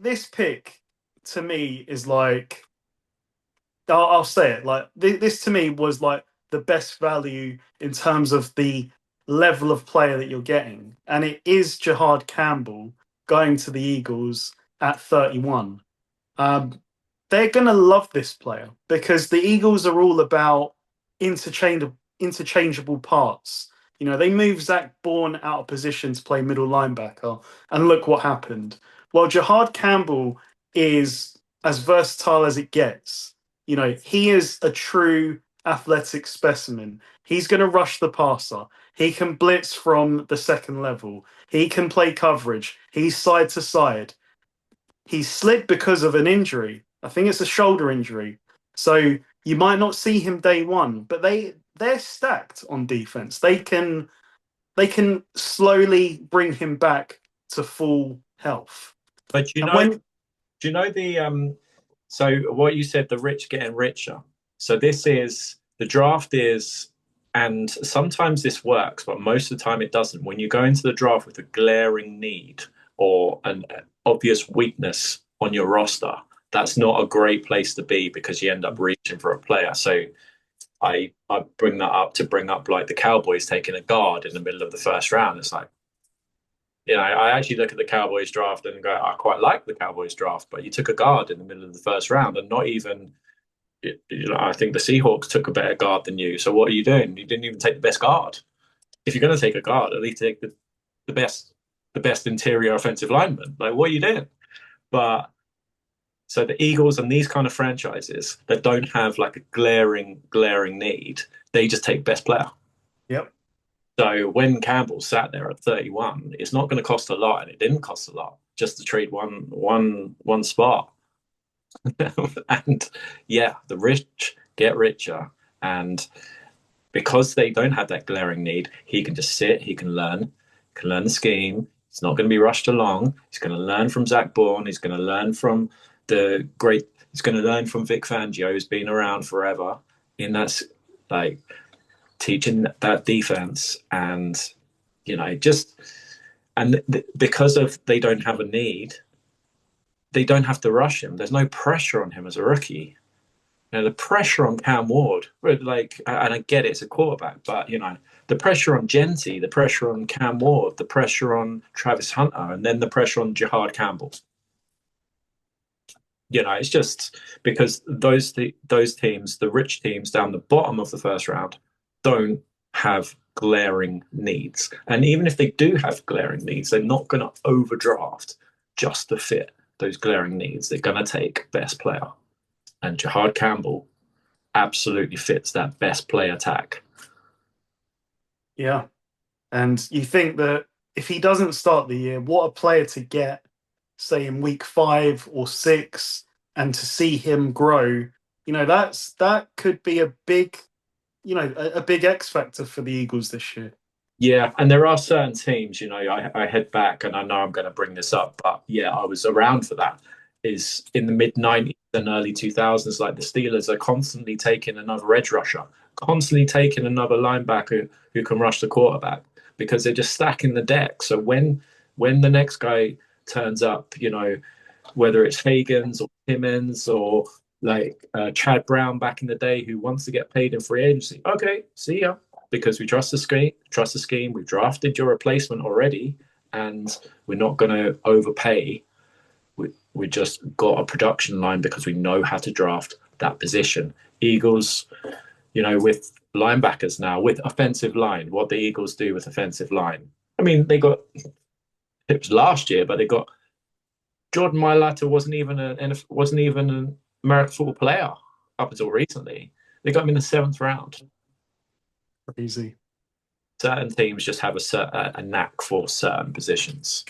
this pick to me is like, I'll say it, like this to me was like the best value in terms of the level of player that you're getting, and it is Jihaad Campbell going to the Eagles at 31. Um, they're gonna love this player because the Eagles are all about interchangeable parts. You know, they moved Zach Bourne out of position to play middle linebacker, and look what happened. Well, Jahad Campbell is as versatile as it gets. You know, he is a true athletic specimen. He's going to rush the passer. He can blitz from the second level. He can play coverage. He's side to side. He slid because of an injury. I think it's a shoulder injury. So you might not see him day one, but they're stacked on defense. They can slowly bring him back to full health. But And when do you know the so what you said, the rich getting richer. So this is the draft is, and sometimes this works, but most of the time it doesn't. When you go into the draft with a glaring need or an obvious weakness on your roster, that's not a great place to be because you end up reaching for a player. So I bring that up to bring up like the Cowboys taking a guard in the middle of the first round. It's like, you know, I actually look at the Cowboys draft and go, I quite like the Cowboys draft, but you took a guard in the middle of the first round and not even, you know, I think the Seahawks took a better guard than you. So what are you doing? You didn't even take the best guard. If you're going to take a guard, at least take the best interior offensive lineman. Like, what are you doing? But so the Eagles and these kind of franchises that don't have like a glaring need, they just take best player. Yep. So when Campbell sat there at 31, it's not going to cost a lot, and it didn't cost a lot just to trade one spot. And yeah, the rich get richer, and because they don't have that glaring need, he can just sit, he can learn the scheme. He's not going to be rushed along. He's going to learn from Zach Bourne. He's going to learn from he's going to learn from Vic Fangio, who's been around forever in that, like, teaching that defense. And, you know, because of they don't have a need, they don't have to rush him. There's no pressure on him as a rookie. You know, the pressure on Cam Ward, like, and I get it, it's a quarterback, but, you know, the pressure on Genty, the pressure on Cam Ward, the pressure on Travis Hunter, and then the pressure on Jihaad Campbell. You know, it's just because those teams, the rich teams down the bottom of the first round, don't have glaring needs. And even if they do have glaring needs, they're not going to overdraft just to fit those glaring needs. They're going to take best player. And Jihaad Campbell absolutely fits that best player tag. Yeah. And you think that if he doesn't start the year, what a player to get, say, in week 5 or 6, and to see him grow, you know, that could be a big, you know, a big X factor for the Eagles this year. Yeah, and there are certain teams, you know, I head back and I know I'm going to bring this up, but yeah, I was around for that. Is in the mid 90s and early 2000s, like the Steelers are constantly taking another edge rusher, constantly taking another linebacker who can rush the quarterback because they're just stacking the deck. So when the next guy turns up, you know, whether it's Hagens or Timmons or like Chad Brown back in the day who wants to get paid in free agency, okay, see ya. Because we trust the scheme. We've drafted your replacement already, and we're not going to overpay. We just got a production line because we know how to draft that position. Eagles, you know, with linebackers now, with offensive line, what the Eagles do with offensive line. I mean, it was last year, but they got Jordan Mailata wasn't even an American football player up until recently. They got him in the 7th round. Crazy. Certain teams just have a knack for certain positions.